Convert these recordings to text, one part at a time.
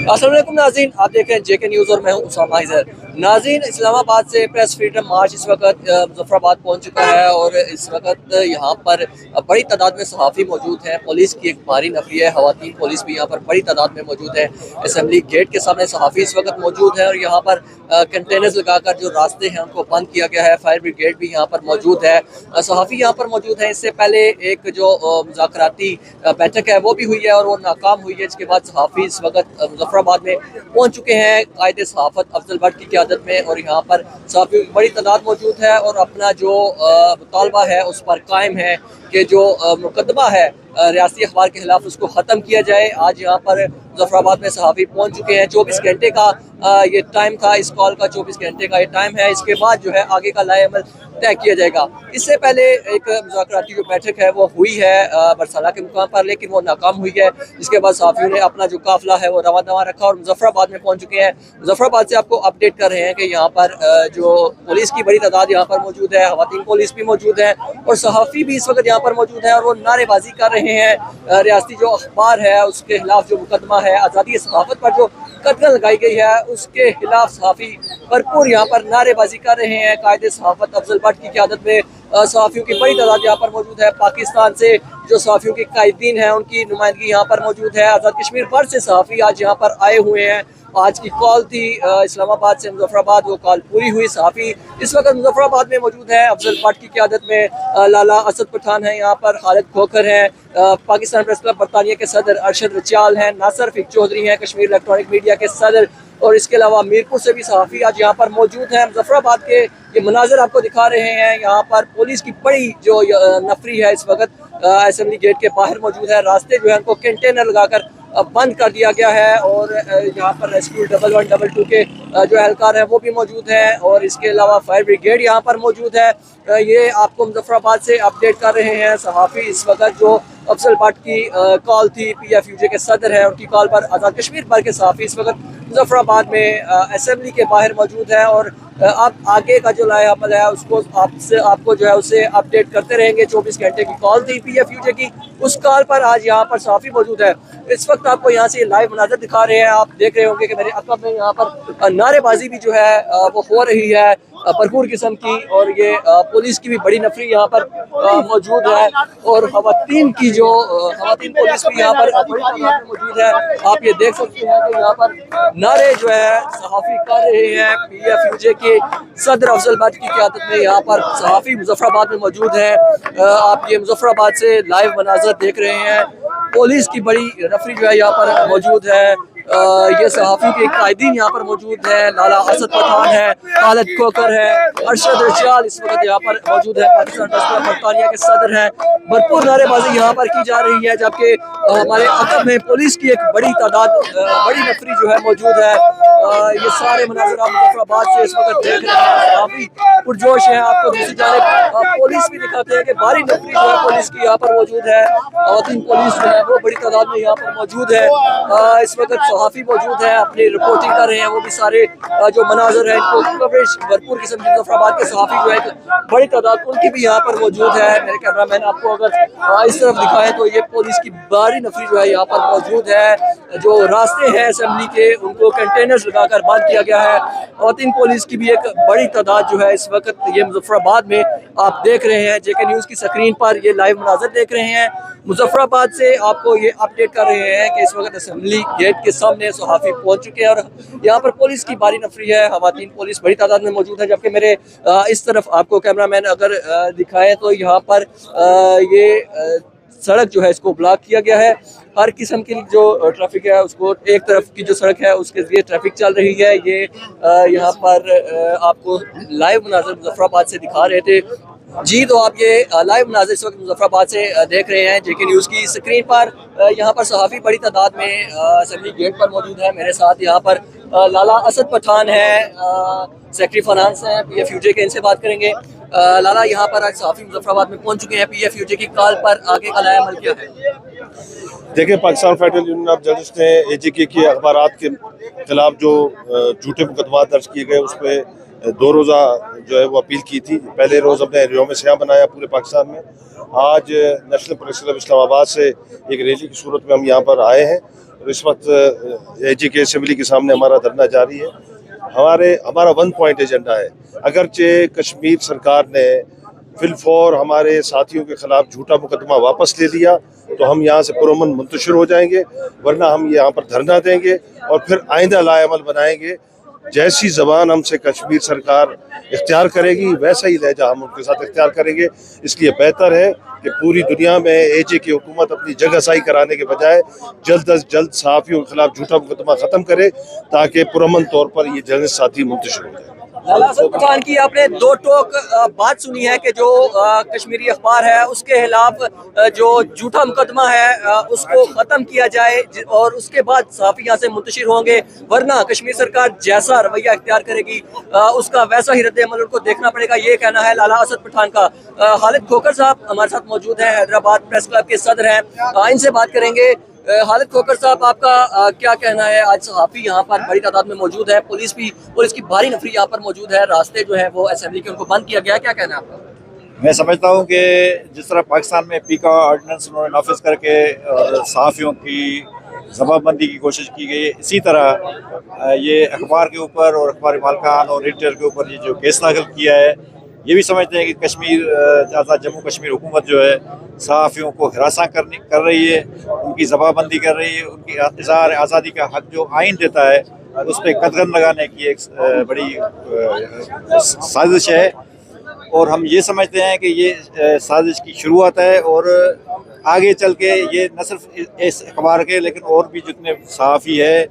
अस्सलाम वालेकुम नाज़रीन, आप देख रहे हैं जेके न्यूज़ और मैं हूं उसामा हैदर। नाज़रीन, इस्लामाबाद से प्रेस फ्रीडम मार्च इस वक्त मुजफ्फराबाद पहुंच चुका है और इस वक्त यहाँ पर बड़ी तादाद में सहाफ़ी मौजूद हैं। पुलिस की एक भारी नफरी है, ख़वातीन पुलिस भी यहाँ पर बड़ी तादाद में मौजूद है। असम्बली गेट के सामने सहाफ़ी इस वक्त मौजूद है और यहाँ पर कंटेनर्स लगाकर जो रास्ते हैं उनको बंद किया गया है। फायर ब्रिगेड भी यहाँ पर मौजूद है, सहाफ़ी यहाँ पर मौजूद है। इससे पहले एक जो मुज़ाकराती बैठक है वो भी हुई है और वो नाकाम हुई है। इसके बाद सहाफ़ी इस वक्त मुजफ्फराबाद में पहुंच चुके हैं कायदे सहाफ़त अफजल भट्ट की क़यादत में, और यहाँ पर सहाफ़ियों की बड़ी तादाद मौजूद है और अपना जो मुतालबा है उस पर कायम है कि जो मुकदमा है रियासती अखबार के खिलाफ उसको ख़त्म किया जाए। आज यहाँ पर मुजफ्फराबाद में सहाफ़ी पहुँच चुके हैं। 24 घंटे का ये टाइम था, इस कॉल का 24 घंटे का ये टाइम है। इसके बाद जो है आगे का लाए अमल तय किया जाएगा। इससे पहले एक मुज़ाकराती जो बैठक है वो हुई है बरसाला के मुकाम पर, लेकिन वो नाकाम हुई है। इसके बाद सहाफ़ियों ने अपना जो काफ़िला है वो रवा दवा रखा और मुजफ्फराबाद में पहुँच चुके हैं। मुजफ्फराबाद से आपको अपडेट कर रहे हैं कि यहाँ पर जो पुलिस की बड़ी तादाद यहाँ पर मौजूद है, ख़वातीन पुलिस भी मौजूद है और सहाफ़ी भी इस वक्त यहाँ पर मौजूद है और वो नारेबाजी कर रहे हैं। रियासती जो अखबार है उसके खिलाफ जो मुकदमा है आज़ादी सहाफ़त पर जो कतल लगाई गई है उसके खिलाफ सहाफ़ी भरपूर यहाँ पर नारेबाजी कर रहे हैं। कायदे सहाफ़त अफजल भट्ट की क़यादत में सहाफ़ियों की बड़ी तादाद यहाँ पर मौजूद है। पाकिस्तान से जो सहाफ़ियों के कायदीन हैं उनकी नुमाइंदगी यहाँ पर मौजूद है। आज़ाद कश्मीर भर से सहाफ़ी आज यहाँ पर आए हुए हैं। आज की कॉल थी इस्लामाबाद से मुजफ्फराबाद, वो कॉल पूरी हुई। सहाफ़ी इस वक्त मुजफ्फराबाद में मौजूद है अफजल भट्ट की क़यादत में। लाला असद पठान है यहाँ पर, खालिद खोखर हैं, पाकिस्तान प्रेस क्लब बरतानिया के सदर अरशद रिचाल हैं, नासर फिक चौधरी हैं कश्मीर इलेक्ट्रॉनिक मीडिया के सदर, और इसके अलावा मीरपुर से भी सहाफ़ी आज यहाँ पर मौजूद हैं। मुजफ्फराबाद के ये मनाजर आपको दिखा रहे हैं। यहाँ पर पुलिस की बड़ी जो नफरी है इस वक्त असम्बली गेट के बाहर मौजूद है। रास्ते जो है उनको कंटेनर लगाकर बंद कर दिया गया है और यहाँ पर रेस्क्यू 1112 के जो एहलकार हैं वो भी मौजूद हैं और इसके अलावा फायर ब्रिगेड यहाँ पर मौजूद है। ये आपको मुजफ्फराबाद से अपडेट कर रहे हैं। सहाफ़ी इस वक्त जो अफजल भट्ट की कॉल थी, PFUJ के सदर हैं, उनकी कॉल पर आज़ाद कश्मीर भर के सहाफ़ी इस वक्त मुजफ्फराबाद में असम्बली के बाहर मौजूद है और आप आगे का जो लाया अमल है उसको आपको जो है उसे अपडेट करते रहेंगे। 24 घंटे की कॉल थी PFUJ की, उस कॉल पर आज यहाँ पर सहाफ़ी मौजूद है। इस वक्त आपको यहाँ से लाइव मनाज़र दिखा रहे हैं। आप देख रहे होंगे कि मेरे अक़ब में यहाँ पर नारेबाजी भी जो है वो हो रही है भरपूर किस्म की, और ये पुलिस की भी बड़ी नफरी यहाँ पर मौजूद है और ख़वातीन की जो ख़वातीन पुलिस भी यहाँ पर बड़ी तादाद में मौजूद है। आप ये देख सकते हैं कि यहाँ पर नारे जो है सहाफ़ी कर रहे हैं। PFUJ के सदर अफजल भट्ट की क़यादत में यहाँ पर सहाफ़ी मुजफ्फराबाद में मौजूद है। आप ये मुजफ्फराबाद से लाइव मनाज़र देख रहे हैं। पुलिस की बड़ी नफरी जो है यहाँ पर मौजूद है। ये सहाफ़ी के कायदीन यहाँ पर मौजूद है। लाला असद पठान है, खालिद खोखर है, अरशद रिचाल इस वक्त यहाँ पर मौजूद है, पाकिस्तान प्रेस क्लब बरतानिया के सदर हैं। भरपूर नारेबाजी यहाँ पर की जा रही है, जबकि हमारे अक़ब में पुलिस की एक बड़ी तादाद बड़ी नफरी जो है मौजूद है। ये सारे मनाज़र आप मुजफ्फराबाद से इस वक्त देख रहे हैं। काफ़ी पुरजोश है। आपको दूसरी जानिब पुलिस भी दिखाते हैं कि भारी नफरी जो है पुलिस की यहाँ पर मौजूद है। ख़वातीन पुलिस जो है वो बड़ी तादाद में यहाँ पर मौजूद है। इस वक्त सहाफ़ी मौजूद है, अपनी रिपोर्टिंग कर रहे हैं। वो भी सारे जो मनाज़र हैं इनको कवरेज भरपूर किस्म की मुजफ्फराबाद के सहाफ़ी जो है बड़ी तादाद उनकी भी यहाँ पर मौजूद है। मेरे कैमरा मैन आपको अगर इस तरफ दिखाएं तो ये पुलिस की भारी नफरी जो है यहाँ पर मौजूद है। जो रास्ते हैं असम्बली के उनको कंटेनर्स लगाकर बंद किया गया है। ख़वातीन पुलिस की भी एक बड़ी तादाद जो है इस वक्त ये मुजफ्फराबाद में आप देख रहे हैं। जेके न्यूज़ की स्क्रीन पर ये लाइव मनाज़र देख रहे हैं। मुजफ्फराबाद से आपको ये अपडेट कर रहे हैं कि इस वक्त असम्बली गेट के सामने सहाफ़ी पहुंच चुके हैं और यहाँ पर पुलिस की भारी नफरी है। ख़वातीन पुलिस बड़ी तादाद में मौजूद है, जबकि मेरे इस तरफ आपको कैमरामैन अगर दिखाएं तो यहाँ पर ये सड़क जो है इसको ब्लॉक किया गया है। हर किस्म की जो ट्रैफिक है उसको, एक तरफ की जो सड़क है उसके जरिए ट्रैफिक चल रही है। ये यहाँ पर आपको लाइव मनाज़र मुजफ्फराबाद से दिखा रहे थे जी। तो आप ये लाइव मनाज़र इस वक्त मुजफ्फराबाद से देख रहे हैं जेके न्यूज़ की स्क्रीन पर। यहाँ पर सहाफ़ी बड़ी तादाद में असम्बली गेट पर मौजूद है। मेरे साथ यहाँ पर लाला असद पठान है, सेक्रेटरी फाइनेंस हैं PFUJ के, इनसे बात करेंगे। लाला, यहाँ पर आज सहाफ़ी मुजफ्फराबाद में पहुँच चुके हैं। PFUJ की कॉल पर आगे का नया अमल क्या है? देखिए, Pakistan federal union of journalist ने AJK के अखबारात के खिलाफ जो झूठे मुकदमा दर्ज किए गए उस पर 2 रोज़ा जो है वो अपील की थी। पहले रोज़ हमने योम सियाह बनाया पूरे पाकिस्तान में। आज नेशनल प्रेस क्लब इस्लामाबाद से एक रैली की सूरत में हम यहाँ पर आए हैं इस वक्त AGK असेंबली के सामने हमारा धरना जारी है। हमारा 1 पॉइंट एजेंडा है। अगरचे कश्मीर सरकार ने फिलफौर हमारे साथियों के खिलाफ झूठा मुकदमा वापस ले लिया तो हम यहाँ से पुरअमन मुंतशिर हो जाएंगे, वरना हम यहाँ पर धरना देंगे और फिर आइंदा लाएअमल बनाएंगे। जैसी जबान हमसे कश्मीर सरकार इख्तियार करेगी वैसा ही लहजा हम उनके साथ इख्तियार करेंगे। इसलिए बेहतर है कि पूरी दुनिया में AGK हुकूमत अपनी जगह साई कराने के बजाय जल्द अज जल्द सहाफ़ियों के खिलाफ झूठा मुकदमा ख़त्म करे ताकि पुरअमन तौर पर ये जर्नलिस्ट साथी मुंतशिर हो जाए। लाला असद पठान की आपने दो टोक बात सुनी है कि जो कश्मीरी अखबार है उसके खिलाफ जो झूठा मुकदमा है उसको खत्म किया जाए और उसके बाद सहाफ़ी यहाँ से मुंतशिर होंगे, वरना कश्मीर सरकार जैसा रवैया इख्तियार करेगी उसका वैसा ही रद्द-ए-अमल उनको देखना पड़ेगा। ये कहना है लाला असद पठान का। खालिद खोखर साहब हमारे साथ मौजूद हैं, हैदराबाद प्रेस क्लब के सदर हैं, इनसे बात करेंगे। खालिद खोखर साहब, आपका क्या कहना है? आज सहाफ़ी यहाँ पर बड़ी तादाद में मौजूद है, पुलिस की भारी नफरी यहाँ पर मौजूद है, रास्ते जो है वो असेंबली के उनको बंद किया गया है, क्या कहना है आपका? मैं समझता हूँ कि जिस तरह पाकिस्तान में पीका ऑर्डिनेंस उन्होंने नाफिज करके और सहाफ़ियों की जमाबंदी की कोशिश की गई, इसी तरह ये अखबार के ऊपर और अखबार मालकान और एडिटर के ऊपर ये जो केस दाखिल किया है, ये भी समझते हैं कि जम्मू कश्मीर हुकूमत जो है सहाफ़ियों को हिरासा कर रही है, उनकी जमाबंदी कर रही है, उनकी इज़हार आज़ादी का हक जो आइन देता है उस पर कदगन लगाने की एक बड़ी साजिश है। और हम ये समझते हैं कि ये साजिश की शुरुआत है और आगे चल के ये न सिर्फ इस अखबार के लेकिन और भी जितने सहाफ़ी है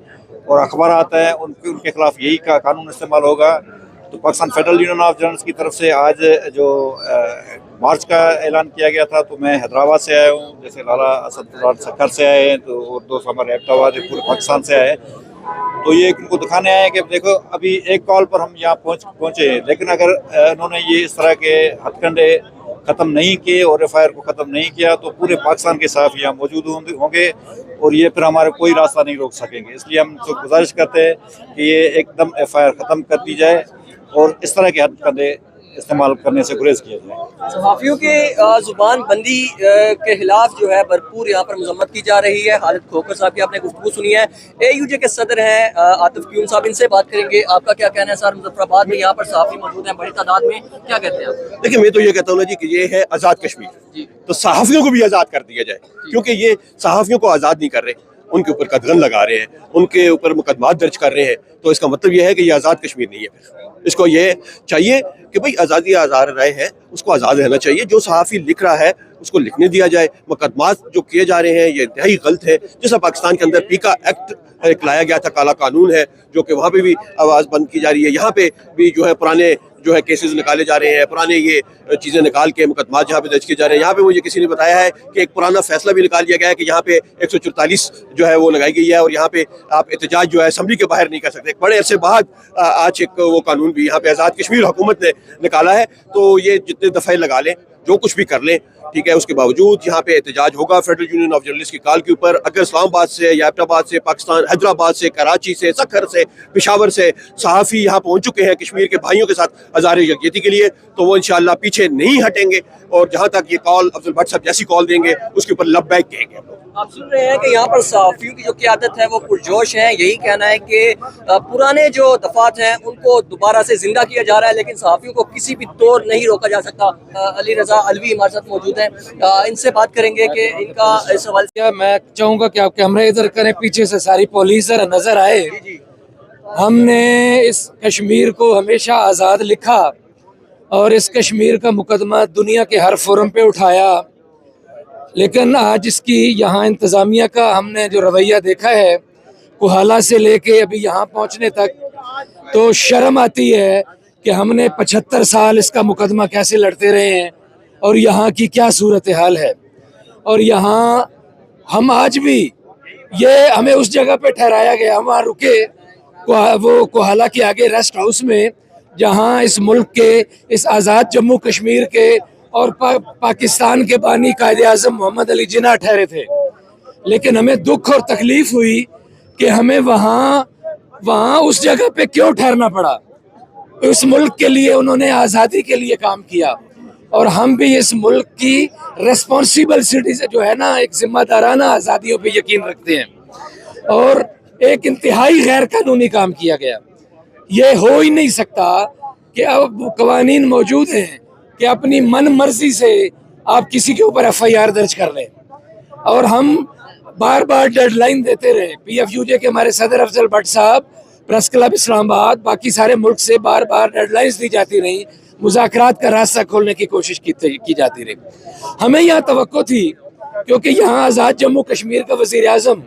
और अखबार आता है उनके खिलाफ यही का कानून इस्तेमाल होगा। तो Pakistan federal union of journalist की तरफ से आज जो मार्च का ऐलान किया गया था, तो मैं हैदराबाद से आया हूँ, जैसे लाला असद सखर से आए हैं तो और दोस्त हमारे एबटाबाद पूरे पाकिस्तान से आए, तो ये उनको दिखाने आए कि देखो अभी एक कॉल पर हम यहाँ पहुँचे हैं, लेकिन अगर उन्होंने ये इस तरह के हथकंडे ख़त्म नहीं किए और FIR को ख़त्म नहीं किया तो पूरे पाकिस्तान के सहाफ़ी यहाँ मौजूद होंगे और ये फिर हमारे कोई रास्ता नहीं रोक सकेंगे। इसलिए हम तो गुजारिश करते हैं कि ये एकदम FIR ख़त्म कर दी जाए और इस तरह के हथकंडे इस्तेमाल करने से गुरेज किया जाए। सहाफ़ियों के जुबान बंदी के खिलाफ जो है भरपूर यहाँ पर मजम्मत की जा रही है। खालिद खोखर साहब की आपने गुफ्तगू सुनी है, AUJ के सदर हैं आतिफ क्यूम साहब, इनसे बात करेंगे। आपका क्या कहना है सर? मुजफ्फराबाद में यहाँ पर सहाफ़ी मौजूद हैं बड़ी तादाद में, क्या कहते हैं आप? देखिए, मैं तो ये कहता हूँ ना जी कि ये है आज़ाद कश्मीर, तो सहाफ़ियों को भी आज़ाद कर दिया जाए, क्योंकि ये सहाफ़ियों को आज़ाद नहीं कर रहे, उनके ऊपर कदगन लगा रहे हैं, उनके ऊपर मुकदमात दर्ज कर रहे हैं, तो इसका मतलब ये है कि ये आज़ाद कश्मीर नहीं है। फिर इसको ये चाहिए कि भाई आज़ादी आज़ाद रहे हैं, उसको आज़ाद रहना चाहिए। जो सहाफ़ी लिख रहा है उसको लिखने दिया जाए। मुकदमात जो किए जा रहे हैं ये इंतहाई गलत है। जैसा पाकिस्तान के अंदर पीका एक्ट एक लाया गया था, काला कानून है, जो कि वहाँ पे भी आवाज़ बंद की जा रही है। यहाँ पे भी जो है पुराने जो है केसेस निकाले जा रहे हैं, पुराने ये चीज़ें निकाल के मुकदमा जहाँ पे दर्ज किए जा रहे हैं। यहाँ पे मुझे किसी ने बताया है कि एक पुराना फैसला भी निकाल लिया गया है कि यहाँ पे 144 जो है वो लगाई गई है और यहाँ पे आप एहतजाज जो है असेंबली के बाहर नहीं कर सकते। बड़े अरसे बाद आज एक वो कानून भी यहाँ पे आज़ाद कश्मीर हुकूमत ने निकाला है। तो ये जितने दफ़े लगा लें, जो कुछ भी कर लें, ठीक है, उसके बावजूद यहाँ पे एहतजाज होगा फेडरल यूनियन ऑफ जर्नलिस्ट की कॉल के ऊपर। अगर इस्लामाबाद से या एबटाबाद से, पाकिस्तान हैदराबाद से, कराची से, सखर से, पेशावर से सहाफ़ी यहाँ पहुँच चुके हैं कश्मीर के भाइयों के साथ हज़ार यकजहती के लिए, तो वो इंशाअल्लाह पीछे नहीं हटेंगे और जहाँ तक ये कॉल अब्दुल भट्ट साहब जैसी कॉल देंगे उसके ऊपर लब्बैक कहेंगे हम लोग। आप सुन रहे हैं कि यहाँ पर सहाफ़ियों की जो क़यादत है वो पुरजोश है। यही कहना है कि पुराने जो दफात हैं उनको दोबारा से जिंदा किया जा रहा है, लेकिन सहाफ़ियों को किसी भी तौर नहीं रोका जा सकता। अली रज़ा अलवी हमारे साथ मौजूद हैं, इनसे बात करेंगे कि इनका इस सवाल क्या मैं चाहूँगा कि आप कैमरा इधर करें, पीछे से सारी पुलिस नजर आए। हमने इस कश्मीर को हमेशा आज़ाद लिखा और इस कश्मीर का मुकदमा दुनिया के हर फोरम पे उठाया, लेकिन आज इसकी यहाँ इंतज़ामिया का हमने जो रवैया देखा है कोहाला से लेके अभी यहाँ पहुँचने तक, तो शर्म आती है कि हमने 75 साल इसका मुकदमा कैसे लड़ते रहे हैं और यहाँ की क्या सूरत हाल है। और यहाँ हम आज भी ये हमें उस जगह पे ठहराया गया, हम वहाँ रुके वो कोहाला के आगे रेस्ट हाउस में, जहाँ इस मुल्क के, इस आज़ाद जम्मू कश्मीर के और पाकिस्तान के बानी कायदे आज़म मोहम्मद अली जिन्ना ठहरे थे। लेकिन हमें दुख और तकलीफ हुई कि हमें वहाँ उस जगह पे क्यों ठहरना पड़ा। इस मुल्क के लिए उन्होंने आज़ादी के लिए काम किया और हम भी इस मुल्क की रेस्पॉन्सिबल सिटीजन जो है ना, एक जिम्मेदाराना आज़ादियों पे यकीन रखते हैं। और एक इंतहाई गैर कानूनी काम किया गया। ये हो ही नहीं सकता कि अब कवानीन मौजूद हैं कि अपनी मन मर्जी से आप किसी के ऊपर FIR दर्ज कर लें। और हम बार बार डेडलाइन देते रहे, PFUJ के हमारे सदर अफजल भट्ट साहब, प्रेस क्लब इस्लामाबाद, बाकी सारे मुल्क से बार बार डेडलाइंस दी जाती रही, मुज़ाकरात का रास्ता खोलने की कोशिश की जाती रही। हमें यहाँ तवक्को थी, क्योंकि यहाँ आज़ाद जम्मू कश्मीर का वज़ीर आज़म,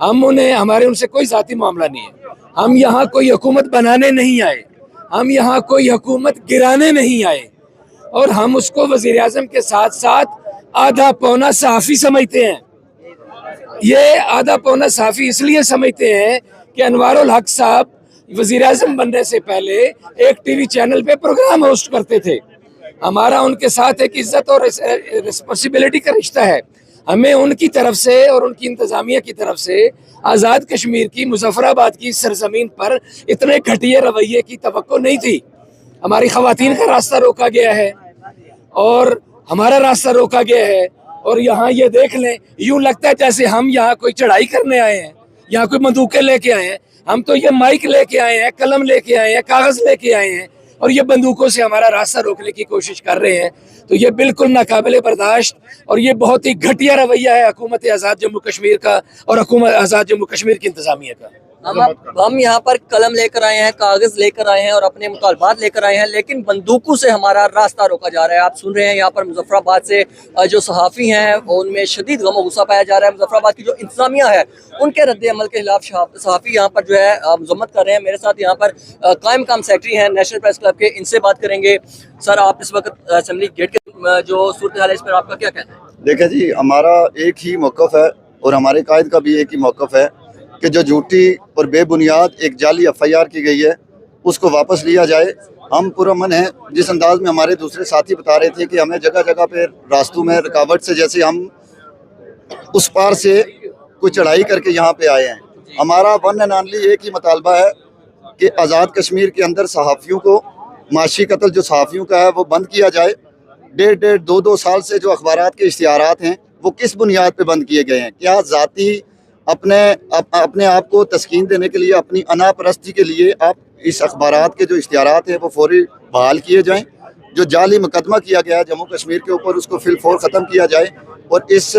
हमारे उनसे कोई ज़ाती मामला नहीं है। हम यहाँ कोई हुकूमत बनाने नहीं आए, हम यहाँ कोई हुकूमत गिराने नहीं आए। और हम उसको वज़ीर आज़म के साथ साथ आधा पौना सहाफ़ी समझते हैं। ये आधा पौना सहाफ़ी इसलिए समझते हैं कि अनवारुल हक साहब वज़ीर आज़म बनने से पहले एक TV चैनल पे प्रोग्राम होस्ट करते थे। हमारा उनके साथ एक इज्जत और रिस्पॉन्सिबिलिटी का रिश्ता है। हमें उनकी तरफ से और उनकी इंतज़ामिया की तरफ से आज़ाद कश्मीर की, मुजफ्फराबाद की सरजमीन पर इतने घटिया रवैये की तवक्को नहीं थी। हमारी ख़वातीन का रास्ता रोका गया है और हमारा रास्ता रोका गया है। और यहाँ ये देख लें, यूँ लगता है जैसे हम यहाँ कोई चढ़ाई करने आए हैं, यहाँ कोई बंदूकें लेके आए हैं। हम तो ये माइक लेके आए हैं, कलम लेके आए हैं, कागज़ लेके आए हैं, और ये बंदूकों से हमारा रास्ता रोकने की कोशिश कर रहे हैं। तो ये बिल्कुल नाकाबिले बर्दाश्त और ये बहुत ही घटिया रवैया है हुकूमत आज़ाद जम्मू कश्मीर का और हुकूमत आज़ाद जम्मू कश्मीर की इंतज़ामिया का। हम यहाँ पर कलम लेकर आए हैं, कागज लेकर आए हैं और अपने मुतालबात लेकर आए हैं, लेकिन बंदूकों से हमारा रास्ता रोका जा रहा है। आप सुन रहे हैं यहाँ पर मुजफ्फराबाद से जो सहाफ़ी हैं उनमें शदीद गम गुस्सा पाया जा रहा है। मुजफ्फराबाद की जो इंतजामिया है उनके रद्द अमल के खिलाफ सहाफ़ी यहाँ पर जो है मजम्मत कर रहे हैं। मेरे साथ यहाँ पर कायम काम सेक्रेटरी हैं नेशनल प्रेस क्लब के, इनसे बात करेंगे। सर, आप इस वक्त असेंबली गेट के जो सूरत हाल है, इस पर आपका क्या कहना है? देखिए जी, हमारा एक ही मौक़िफ़ है और हमारे कायद का भी एक ही मौक़िफ़ है कि जो झूठी और बेबुनियाद एक जाली FIR की गई है उसको वापस लिया जाए। हम पुरअमन हैं। जिस अंदाज में हमारे दूसरे साथी बता रहे थे कि हमें जगह जगह पे रास्तों में रुकावट से, जैसे हम उस पार से कोई चढ़ाई करके यहाँ पे आए हैं। हमारा वन एंड ओनली एक ही मुतालबा है कि आज़ाद कश्मीर के अंदर सहाफ़ियों को माशी कत्ल जो सहाफ़ियों का है वो बंद किया जाए। 1.5 2 साल से जो अखबारात के इश्तिहारात हैं वो किस बुनियाद पे बंद किए गए हैं? क्या ज़ाती अपने आप को तस्कीन देने के लिए, अपनी अना परस्ती के लिए आप इस अखबारात के जो इश्तिहारात हैं वो फौरी बहाल किए जाएं। जो जाली मुकदमा किया गया है जम्मू कश्मीर के ऊपर उसको फिलफौर ख़त्म किया जाए। और इस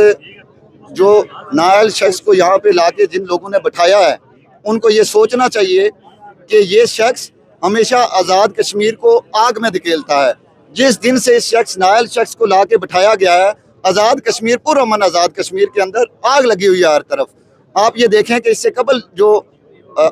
जो नाअहल शख्स को यहाँ पे लाके जिन लोगों ने बैठाया है उनको ये सोचना चाहिए कि ये शख्स हमेशा आज़ाद कश्मीर को आग में धकेलता है। जिस दिन से इस शख्स नाअहल शख्स को ला के बैठाया गया है, आज़ाद कश्मीर, पुरअमन आज़ाद कश्मीर के अंदर आग लगी हुई है हर तरफ। आप ये देखें कि इससे कबल जो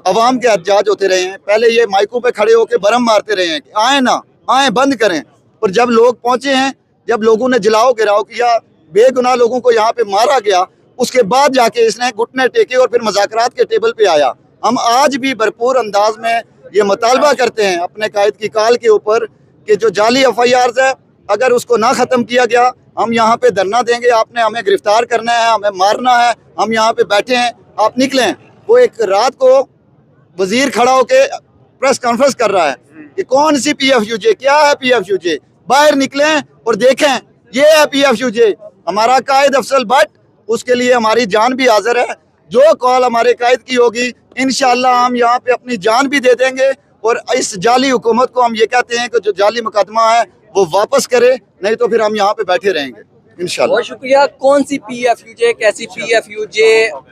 अवाम के एहतजाज होते रहे हैं, पहले ये माइकों पे खड़े होकर बरम मारते रहे हैं कि आए ना आए, बंद करें। और जब लोग पहुंचे हैं, जब लोगों ने जलाओ गिराओ किया, बेगुनाह लोगों को यहाँ पे मारा गया, उसके बाद जाके इसने घुटने टेके और फिर मुज़ाकरात के टेबल पे आया। हम आज भी भरपूर अंदाज में ये मुतालबा करते हैं अपने कायद की काल के ऊपर कि जो जाली FIRs है अगर उसको ना ख़त्म किया गया, हम यहाँ पे धरना देंगे। आपने हमें गिरफ्तार करना है, हमें मारना है, हम यहाँ पे बैठे हैं, आप निकलें। वो एक रात को वजीर खड़ा होके प्रेस कॉन्फ्रेंस कर रहा है कि कौन सी PFUJ, क्या है PFUJ, बाहर निकलें और देखें ये है PFUJ। हमारा कायद अफजल भट्ट, उसके लिए हमारी जान भी हाजिर है। जो कॉल हमारे कायद की होगी इंशाअल्लाह हम यहाँ पे अपनी जान भी दे देंगे। और इस जाली हुकूमत को हम ये कहते हैं कि जो जाली मुकदमा है वो वापस करे, नहीं तो फिर हम यहाँ पे बैठे रहेंगे इंशाअल्लाह। बहुत शुक्रिया। कौन सी PFUJ, कैसी PFUJ?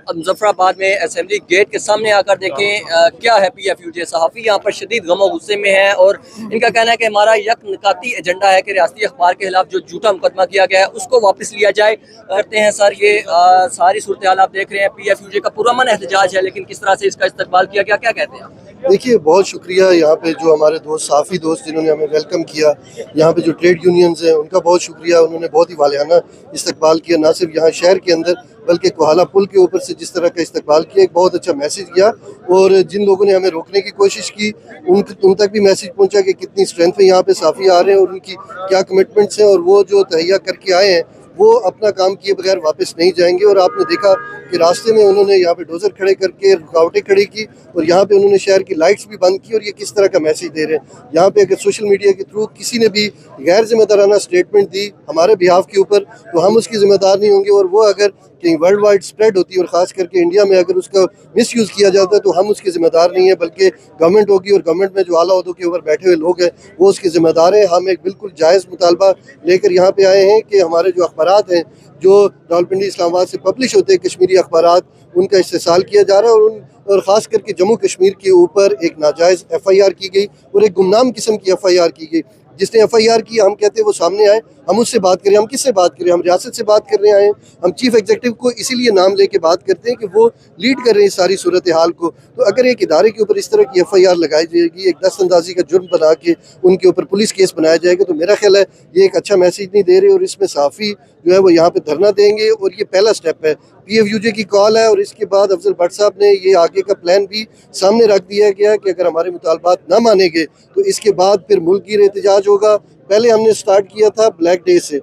मुजफ्फराबाद में असेंबली गेट के सामने आकर देखें क्या है PFUJ। सहाफ़ी यहाँ पर शदीद गम और गुस्से में है और इनका कहना है कि हमारा यक निकाती एजेंडा है कि रियासती अखबार के खिलाफ जो झूठा मुकदमा किया गया है उसको वापस लिया जाए। करते हैं सर, ये सारी सूरत हाल आप देख रहे हैं, PFUJ का पुरअमन एहतजाज है, लेकिन किस तरह से इसका इस्तकबाल किया गया, क्या कहते हैं आप? देखिए, बहुत शुक्रिया यहाँ पे जो हमारे दोस्त साफ़ी दोस्त जिन्होंने हमें वेलकम किया। यहाँ पे जो ट्रेड यूनियंस हैं उनका बहुत शुक्रिया, उन्होंने बहुत ही वालियाना इस्तकबाल किया। ना सिर्फ यहाँ शहर के अंदर बल्कि कोहाला पुल के ऊपर से जिस तरह का इस्तकबाल किया, एक बहुत अच्छा मैसेज किया। और जिन लोगों ने हमें रोकने की कोशिश की उन तक भी मैसेज पहुँचा कि कितनी स्ट्रेंथ में यहाँ पे साफ़ी आ रहे हैं और उनकी क्या कमिटमेंट्स हैं और वो जो तहैया करके आए हैं वो अपना काम किए बगैर वापस नहीं जाएंगे। और आपने देखा कि रास्ते में उन्होंने यहाँ पे डोजर खड़े करके रुकावटें खड़ी की और यहाँ पे उन्होंने शहर की लाइट्स भी बंद की। और ये किस तरह का मैसेज दे रहे हैं? यहाँ पे अगर सोशल मीडिया के थ्रू किसी ने भी गैर जिम्मेदाराना स्टेटमेंट दी हमारे बिहाफ के ऊपर तो हम उसकी जिम्मेदार नहीं होंगे। और वो अगर कहीं वर्ल्ड वाइड स्प्रेड होती है और ख़ास करके इंडिया में अगर उसका मिसयूज़ किया जाता है तो हम उसके ज़िम्मेदार नहीं है, बल्कि गवर्नमेंट होगी। और गवर्नमेंट में जो आला ओहदों के ऊपर बैठे हुए लोग हैं वो उसके ज़िम्मेदार हैं। हम एक बिल्कुल जायज़ मुतालबा लेकर यहाँ पे आए हैं कि हमारे जो अखबारात हैं जो रावलपिंडी इस्लामाबाद से पब्लिश होते हैं कश्मीरी अखबारात, उनका इस्तेसाल किया जा रहा है। और ख़ास करके जम्मू कश्मीर के ऊपर एक नाजायज़ FIR की गई और एक गुमनाम किस्म की FIR की गई। जिसने FIR की हम कहते हैं वो सामने आए, हम उससे बात करें। हम किससे बात करें? हम रियासत से बात करने आए हैं। हम चीफ एग्जीक्यूटिव को इसीलिए नाम लेके बात करते हैं कि वो लीड कर रहे हैं सारी सूरत हाल को। तो अगर एक इदारे के ऊपर इस तरह की FIR लगाई जाएगी, एक दस्तअंदाजी का जुर्म बना के उनके ऊपर पुलिस केस बनाया जाएगा, तो मेरा ख्याल है ये एक अच्छा मैसेज नहीं दे रहे। और इसमें सहाफ़ी जो है वो यहाँ पे धरना देंगे और ये पहला स्टेप है। PFUJ की कॉल है और इसके बाद अफजल भट्ट साहब ने ये आगे का प्लान भी सामने रख दिया गया कि अगर हमारे मुतालबात ना मानेंगे तो इसके बाद फिर मुल्की एहतजाज होगा। पहले हमने स्टार्ट किया था ब्लैक डे से,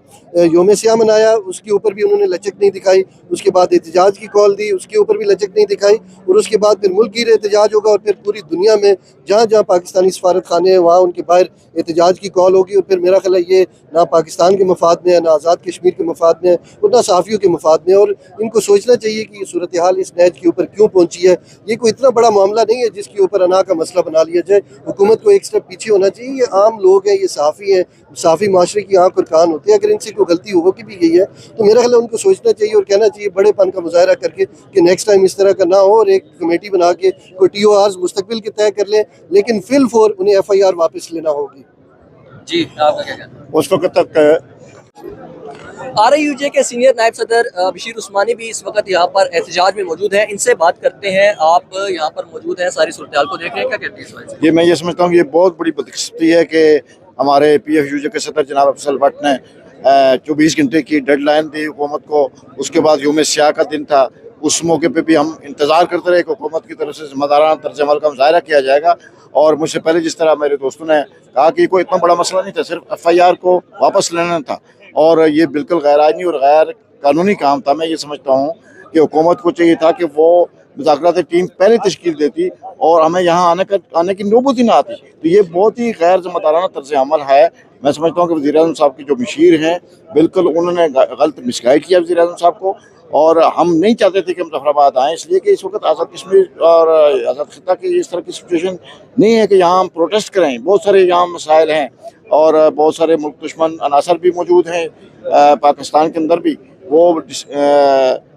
योम स्याह मनाया, उसके ऊपर भी उन्होंने लचक नहीं दिखाई। उसके बाद एहतजाज की कॉल दी, उसके ऊपर भी लचक नहीं दिखाई। और उसके बाद फिर मुल्की एहतजाज होगा और फिर पूरी दुनिया में जहाँ जहाँ पाकिस्तानी सफारत खाने हैं वहाँ उनके बाहर एहतजाज की कॉल होगी। और फिर मेरा ख्याल है ये ना पाकिस्तान के मफाद में है, ना आज़ाद कश्मीर के मफाद में है और ना सहाफ़ियों के मफाद में। और इनको सोचना चाहिए कि ये सूरत हाल इस नहज के ऊपर क्यों पहुँची है। ये कोई इतना बड़ा मामला नहीं है जिसके ऊपर अना का मसला बना लिया जाए। हुकूमत को एक स्टेप पीछे होना चाहिए। ये आम लोग हैं, ये सहाफ़ी हैं, सहाफ़ी माशरे की आँख और कान होते हैं। अगर इनसे कोई गलती हो की भी गई है तो मेरा ख्याल है उनको सोचना चाहिए और कहना चाहिए बड़ेपन का मुजाहरा करके कि नेक्स्ट टाइम इस तरह का ना हो। और एक कमेटी बना के कोई TORs मुस्तकबिल के तय कर लें, लेकिन फिल फॉर उन्हें FIR वापस लेना होगी। जी, आपका क्या कहना है? उस वक्त तक RIUJ के सीनियर नायब सदर बशीर उस्मानी भी इस वक्त यहाँ पर एहतजाज में मौजूद हैं। इनसे बात करते हैं। आप यहाँ पर मौजूद हैं, सारी सूरत हाल को देख रहे हैं, क्या कहते हैं इस वजह से? ये मैं ये समझता हूँ कि ये बहुत बड़ी बदकिस्मती है कि हमारे PFUJ के सदर जनाब अफजल भट्ट ने 24 घंटे की डेडलाइन दी हुकूमत को। उसके बाद योम स्याह का दिन था, उस मौके पे भी हम इंतज़ार करते रहे कि हुकूमत की तरफ से ज़िम्मेदाराना तर्ज अमल का मुज़ाहरा किया जाएगा। और मुझसे पहले जिस तरह मेरे दोस्तों ने कहा कि कोई इतना बड़ा मसला नहीं था, सिर्फ FIR को वापस लेना था और ये बिल्कुल गैर आइनी और गैर कानूनी काम था। मैं ये समझता हूँ कि हुकूमत को चाहिए था कि वो मुज़ाकराती टीम पहले तश्कील देती और हमें यहाँ आने की नौबत ही ना आती। तो ये बहुत ही गैर जिम्मेदाराना तर्ज अमल है। मैं समझता हूँ कि वज़ीर-ए-आज़म साहब की जो मशीर हैं बिल्कुल उन्होंने गलत मिसगाइड किया वज़ीर-ए-आज़म साहब को। और हम नहीं चाहते थे कि मुजफ्फराबाद आएँ, इसलिए कि इस वक्त आज़ाद कश्मीर और आज़ाद खित्ता की इस तरह की सिचुएशन नहीं है कि यहाँ हम प्रोटेस्ट करें। बहुत सारे यहाँ मसाइल हैं और बहुत सारे मुल्क दुश्मन अनासर भी मौजूद हैं पाकिस्तान के अंदर भी, वो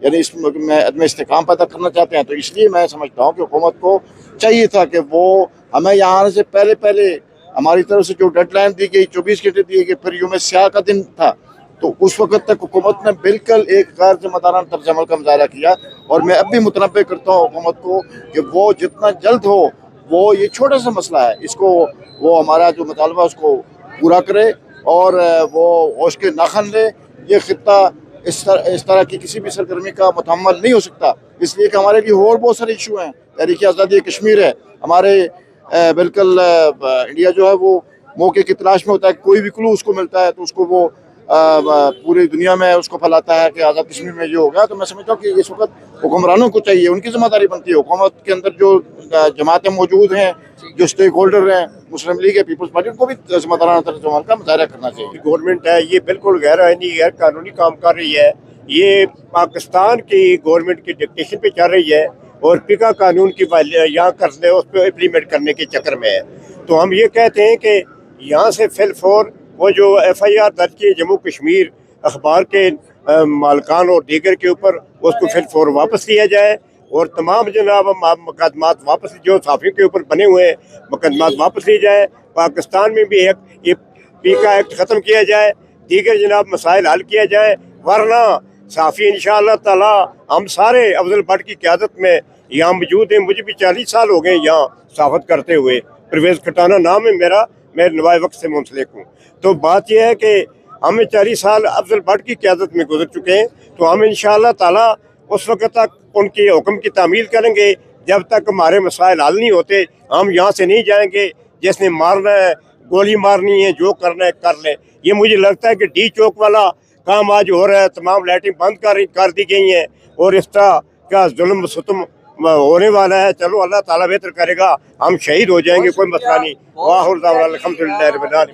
यानी इस मुल्क में अदम इस्तेकाम पैदा करना चाहते हैं। तो इसलिए मैं समझता हूँ कि हुकूमत को चाहिए था कि वो हमें यहाँ आने से पहले हमारी तरफ से जो डेडलाइन दी गई 24 घंटे दिए गए, फिर योम स्याह का दिन था, तो उस वक्त तक हुकूमत ने बिल्कुल एक गैर जिम्मेदाराना तर्ज अमल का मुज़ाहरा किया। और मैं अब भी मुतनब्बे करता हूँ हुकूमत को कि वो जितना जल्द हो, वो ये छोटा सा मसला है, इसको वो हमारा जो मुतालबा उसको पूरा करे और वो होश के नाखन ले। ये खित्ता इस तरह की किसी भी सरगर्मी का मुतहम्मल नहीं हो सकता, इसलिए कि हमारे लिए और बहुत सारे इशू हैं। तहरीक आज़ादी कश्मीर है हमारे, बिल्कुल इंडिया जो है वो मौके की तलाश में होता है। कोई भी क्लू उसको मिलता है तो उसको वो पूरी दुनिया में उसको फैलाता है कि आज़ाद कश्मीर में ये हो गया। तो मैं समझता हूँ कि इस वक्त हुक्मरानों को चाहिए, उनकी जिम्मेदारी बनती है। हुकूमत के अंदर जो जमातें मौजूद हैं, जो स्टेक होल्डर हैं, मुस्लिम लीग है, पीपल्स पार्टी, उनको भी जिम्मेदाराना तर्ज अमल का मुज़ाहरा करना चाहिए। गवर्नमेंट है ये बिल्कुल गैर आइनी गैर कानूनी काम कर रही है। ये पाकिस्तान की गवर्नमेंट की डिक्टेशन पे चल रही है और पिका कानून की यहाँ कर्ज उस पर इम्प्लीमेंट करने के चक्कर में है। तो हम ये कहते हैं कि यहाँ से फिल फॉर वो जो FIR दर्ज की जम्मू कश्मीर अखबार के मालकान और दीगर के ऊपर, उसको फिल फॉर वापस लिया जाए और तमाम जनाब मुकदमात वापस जो सहाफ़ियों के ऊपर बने हुए मुकदमात वापस लिए जाए। पाकिस्तान में भी एक ये पीका एक्ट ख़त्म किया जाए, दीगर जनाब मसाइल हल किया जाए, वरना सहाफ़ी इंशाअल्लाह ताला हम सारे अफजल भट्ट की क़यादत में यहाँ मौजूद हैं। मुझे भी 40 साल हो गए यहाँ सहाफ़त करते हुए। परवेज़ खटाना नाम है मेरा, मैं नवाए वक्त से मुंसलिक हूँ। तो बात यह है कि हमें 40 साल अफजल भट्ट की क़यादत में गुजर चुके हैं, तो हम इंशाअल्लाह ताला उस वक्त तक उनके हुक्म की तामील करेंगे। जब तक हमारे मसाइल हल नहीं होते हम यहाँ से नहीं जाएंगे। जिसने मारना है, गोली मारनी है, जो करना है कर लें। ये मुझे लगता है कि D चौक वाला काम आज हो रहा है, तमाम लाइटें बंद कर दी गई हैं और इस तरह का जुल्म सुतम होने वाला है। चलो अल्लाह ताला बेहतर करेगा, हम शहीद हो जाएंगे, कोई मसला नहीं।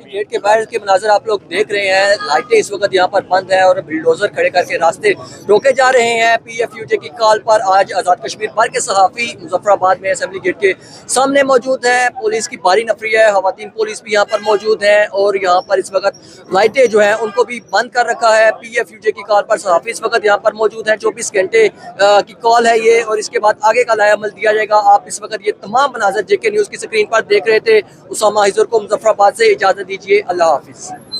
गेट के बाहर के मनाजर आप लोग देख रहे हैं, लाइटें इस वक्त यहाँ पर बंद है और बिल्डोजर खड़े करके रास्ते रोके जा रहे हैं। PFUJ की कॉल पर आज आज़ाद कश्मीर भर के सहाफ़ी मुजफ्फराबाद में असेंबली गेट के सामने मौजूद है। पुलिस की भारी नफरी है, खवातीन पुलिस भी यहाँ पर मौजूद है और यहाँ पर इस वक्त लाइटें जो है उनको भी बंद कर रखा है। PFUJ की कॉल पर सहाफ़ी इस वक्त यहाँ पर मौजूद है। 24 घंटे की कॉल है ये और इसके बाद आगे का लाया अमल दिया जाएगा। आप इस वक्त ये तमाम मनाजर JK न्यूज़ की स्क्रीन पर देख रहे थे। उसामा हिजर को मुजफ्फराबाद से इजाज़त दीजिए। अल्लाह हाफिज़।